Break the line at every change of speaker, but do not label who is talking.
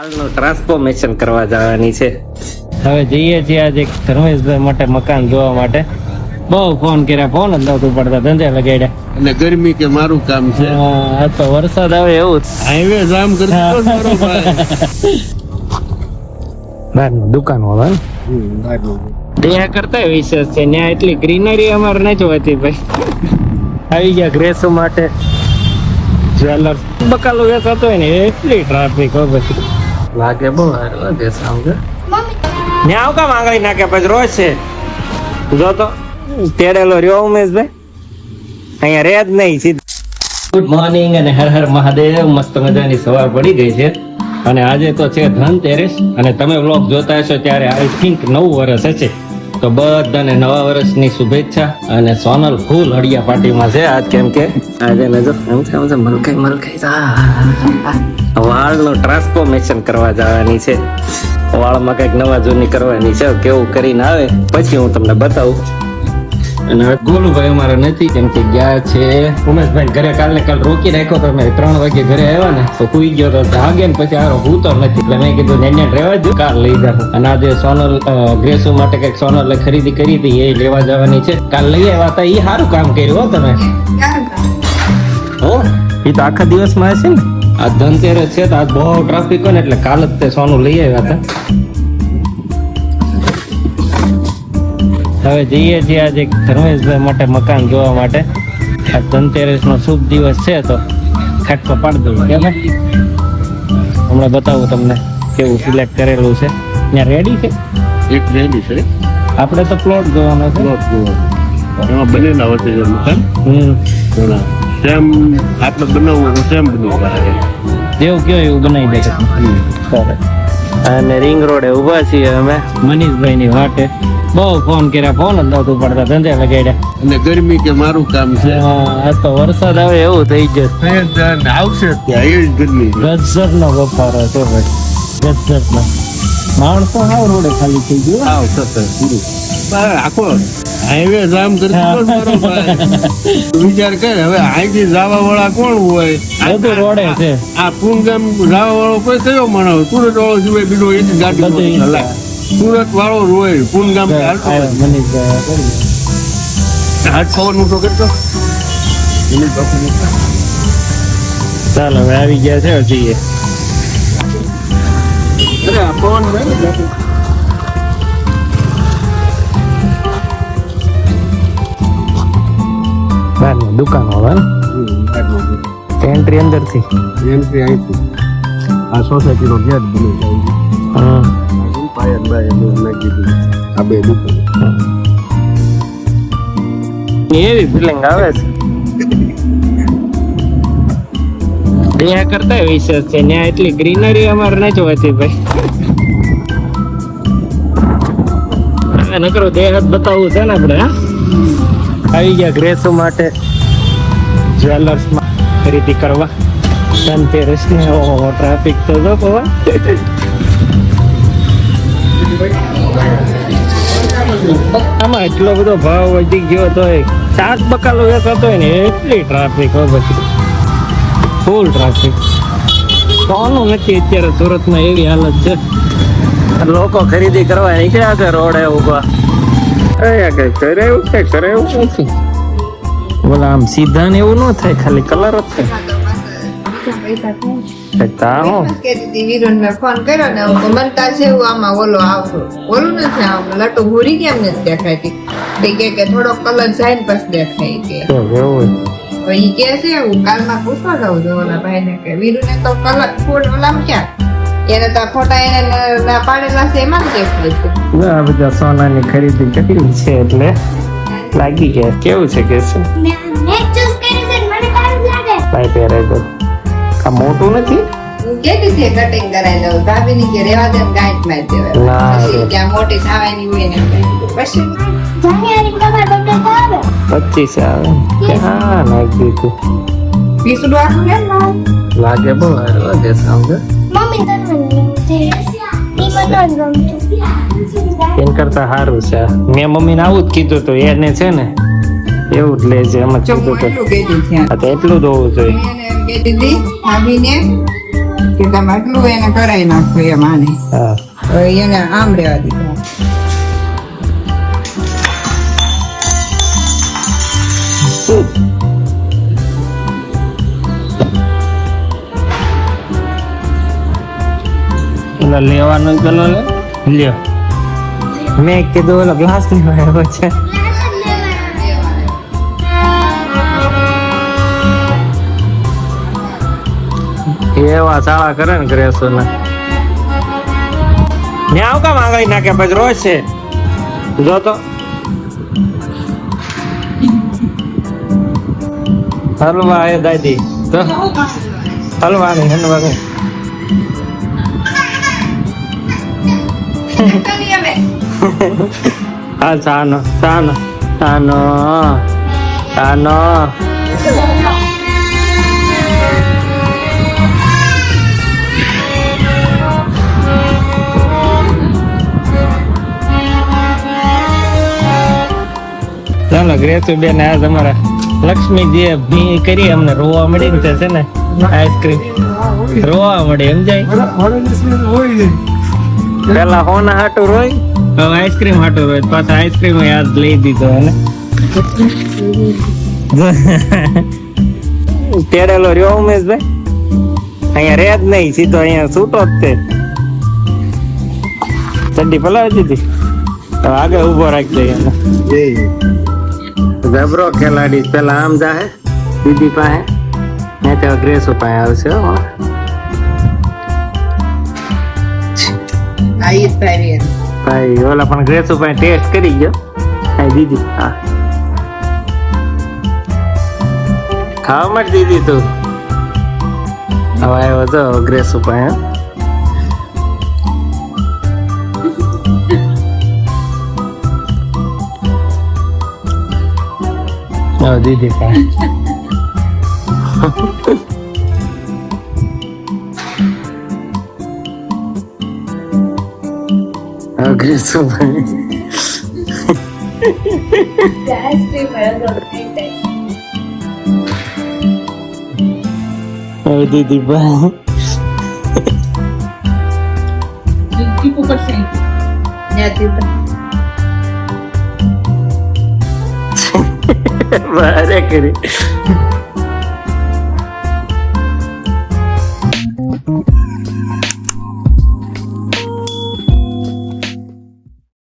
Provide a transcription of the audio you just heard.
વાળનું transformation કરવા જવાની છે.
હવે જઈએ છીએ આજે ધર્મેશભાઈ માટે મકાન જોવા માટે. બહુ ફોન કર્યા, ફોન જ નહોતું પડતા, ધંધે લગાડ્યા.
અને ગરમી કે મારું કામ છે.
આ તો વરસાદ આવે એવું
હાઈવે જામ કરતો મારો ભાઈ.
બહારની દુકાન વાળા દયા કરતા વિશેષ છે. ત્યાં એટલી ગ્રીનરી અમારે નથી હોતી ભાઈ. આવી ગયા ગ્રેસો માટે જ્વેલર્સ. બકાલો વેચાતો હોય ને એટલી ટ્રાફિક હોય પછી
લાગે બહુ સારું લાગે સાંભળે.
ત્યાં આવ કામ આંગળી નાખે પછી રોજ છે જો તો તેડેલો રહ્યો ઉમેશભાઈ અહીંયા રે જ નહીં સીધું. ગુડ મોર્નિંગ અને હર હર મહાદેવ. મસ્ત મજાની સવાર પડી ગઈ છે અને આજે તો છે ધનતેરસ અને તમે વ્લોગ જોતા હશો ત્યારે આઈ થિંક 9 વર્ષ હશે. તો બધાને નવા વર્ષની શુભેચ્છા. અને સોનલ ફૂલ હળિયા પાર્ટીમાં છે આજ, કેમ કે આજે નજર એમ છે મલકાઈ વાળનું ટ્રાન્સફોર્મેશન કરવા જવાની છે. વાળમાં કઈક નવા જૂની કરવાની છે. કેવું કરીને આવે પછી હું તમને બતાવું. અને હવે ગોલુભાઈ અમારે નથી, કેમ કે ગયા છે ઉમેશભાઈ ઘરે. કાલ રોકી રાખ્યો તો મેં 3 વાગે ઘરે આવ્યા ને તો સુઈ ગયો તો જાગે ને પછી આરો હું તો નથી, એટલે મેં કીધું ને રહેવા જ કાલ લઈ જાવ. અને આજે સોનલ ગ્રેસુ માટે કઈક સોનલ ખરીદી કરી હતી એ લેવા જવાની છે. કાલ લઈ આવ્યા હતા, એ સારું કામ કર્યું હો તમે. હો એ તો આખા દિવસમાં હશે ને. આ ધનતેરસ છે તો આજ બહુ ટ્રાફિક હોય ને એટલે કાલ જ તે સોનું લઈ આવ્યા હતા. હવે જઈએ છીએ આજે ધર્મેશભાઈ માટે મકાન જોવા માટે. આ ધનતેરસ નો શુભ દિવસ છે તો ખાટકો પાડી દઉં. કે ભાઈ હમણાં બતાવું તમને કેવું સિલેક્ટ કરેલું છે. ત્યાં રેડી છે,
એક રેડી છે.
આપણે તો પ્લોટ જોવાનો છે.
પ્લોટ જોવાનો એમાં બનેલા વચ્ચે જે મકાન સેમ આપણે બનાવવું તો સેમ બનાવવું.
જેવું કયો એવું બનાવી દે. અને રિંગ રોડે ઉભા છીએ અમે મનીષભાઈ ની વાટે. બહુ ફોન કર્યા, ફોન જ નહોતું પડતા, ધંધે લગાડ્યા.
અને ગરમી કે મારું કામ છે.
આ તો વરસાદ આવે એવું થઈ જશે.
આવશે ત્યાં એ જ ગરમી.
ગજબ નો બફારો છે ભાઈ, ગજબ નો. માણસો હાવ રોડે ખાલી થઈ ગયું.
આખો હાઈવે જામ કરતો મારો ભાઈ. વિચાર કર હવે અહીંથી જવા વાળા કોણ હોય?
બધું રોડે છે.
આ પૂનગામ જવા વાળો કોઈ કયો માણસ? સુરત વાળો સિવાય બીજો એક ગાડી હલાય. સુરત વાળો રોય પૂનગામ હાથ ખવાનું તો કરતો.
ચાલો હવે આવી ગયા છે, જઈએ.
અરે આ પવન
બહારની દુકાન વાળા એન્ટ્રી અંદર થી
એન્ટ્રી અહીંથી આ સોસાયટી નો ગેટ બની જાય. પાયર બાય નાખી દીધું આ બે દુકાન.
એવી ફિલિંગ આવે છે. દયા કરતા વિશેષ છે. ત્યાં એટલી ગ્રીનરી અમારે નથી હોતી ભાઈ. હવે નકરો દેહ જ બતાવવું છે ને આપણે. આવી ગયા ગ્રેસો માટે જ્વેલર્સ માં ખરીદી કરવા. ધનતેરસ ને ટ્રાફિક તો જો પવા. આમાં એટલો બધો ભાવ વધી ગયો તો શાક બકાલો વેચાતો હોય ને એટલી ટ્રાફિક હોય પછી ફૂલ ટ્રાફિક. સોનું નથી અત્યારે સુરતમાં, એવી હાલત છે. લોકો ખરીદી કરવા નીકળ્યા છે રોડે ઉભા. કઈ કરે એવું કઈ કરે એવું નથી. બોલા આમ સીધા ને એવું ન થાય, ખાલી કલર જ થાય.
ફોન કર્યો ને મનતા છે એવું આમાં ઓલો આવતો ઓલું નથી આવતું. લટુ ભૂરી કેમ નથી દેખાતી? કે થોડો કલર જાય ને પછી દેખાય કે ઈ કે છે એવું. કાલમાં પૂછવા જાઉં છું ઓલા ભાઈ ને કે વીરુ ને તો કલર ફૂલ ઓલામ ક્યાં એને તો ફોટા એને પાડેલા છે એમાં જ દેખાય છે.
આ બધા સોનાની ખરીદી કરી છે એટલે લાગી ગયા. કેવું છે કે ભાઈ પહેરાય તો આ મોટું નથી.
હું કેતી છે કટિંગ કરાવી દઉં. ભાભી ની કે રેવા દે ગાંઠ મારી દેવાય. પછી ત્યાં મોટી સાવાની હોય ને પછી
25 આવે. હા નાખી દીધું.
પીસું આખું કેમ
લાગે બહુ સારું લાગે સાંભળે.
એન કરતા સારું છે. મેં મમ્મીને આવું જ કીધું હતું, એને છે ને એવું જ લે છે. એમ જ કીધું હતું. એટલું જ હોવું જોઈએ.
ભાભી ને કે તમે આટલું એને કરાવી નાખો એમ આને
હા
હવે એને આમ રહેવા દીધા
ઓલા લેવાનું પેલો લ્યો મેં કીધું ઓલો ગ્લાસ લેવાનો છે એવા સાળા કરે ને ગ્રેસો ને આવ કામ આગળ નાખે પછી રોજ છે જો તો હલવા એ દાદી તો હલવા નહીં હલવા નહીં હા સાનો સાનો સાનો સાનો ચાલો ગ્રેસુ બેન આજ અમારા લક્ષ્મીજી ભી કરી અમને રોવા મળી ને છે ને આઈસ્ક્રીમ રોવા મળે એમ જાય પેલા હોના હાટું રોય હવે આઈસ્ક્રીમ હાટું રોય પાછા આઈસ્ક્રીમ યાદ લઈ દીધો એને તેડેલો રહ્યો ઉમેશભાઈ અહીંયા રે જ નહીં સીધો અહીંયા છૂટો જ તે ચડ્ડી પલાવી દીધી હવે આગળ ઉભો રાખી દઈએ એને જબરો ખેલાડી પેલા આમ જાહે દીદી પાસે ને તો ગ્રેસો પાસે આવશે હો. ભાઈ ઓલા પણ ગ્રેસો પાસે ટેસ્ટ કરી ગયો હા દીદી હા ખાવા માટે દીદી તું હવે આવ્યો તો ગ્રેસો પાસે દીદી પાસે ગ્રેસો ભાઈ દીદી ભાઈ બારે કરી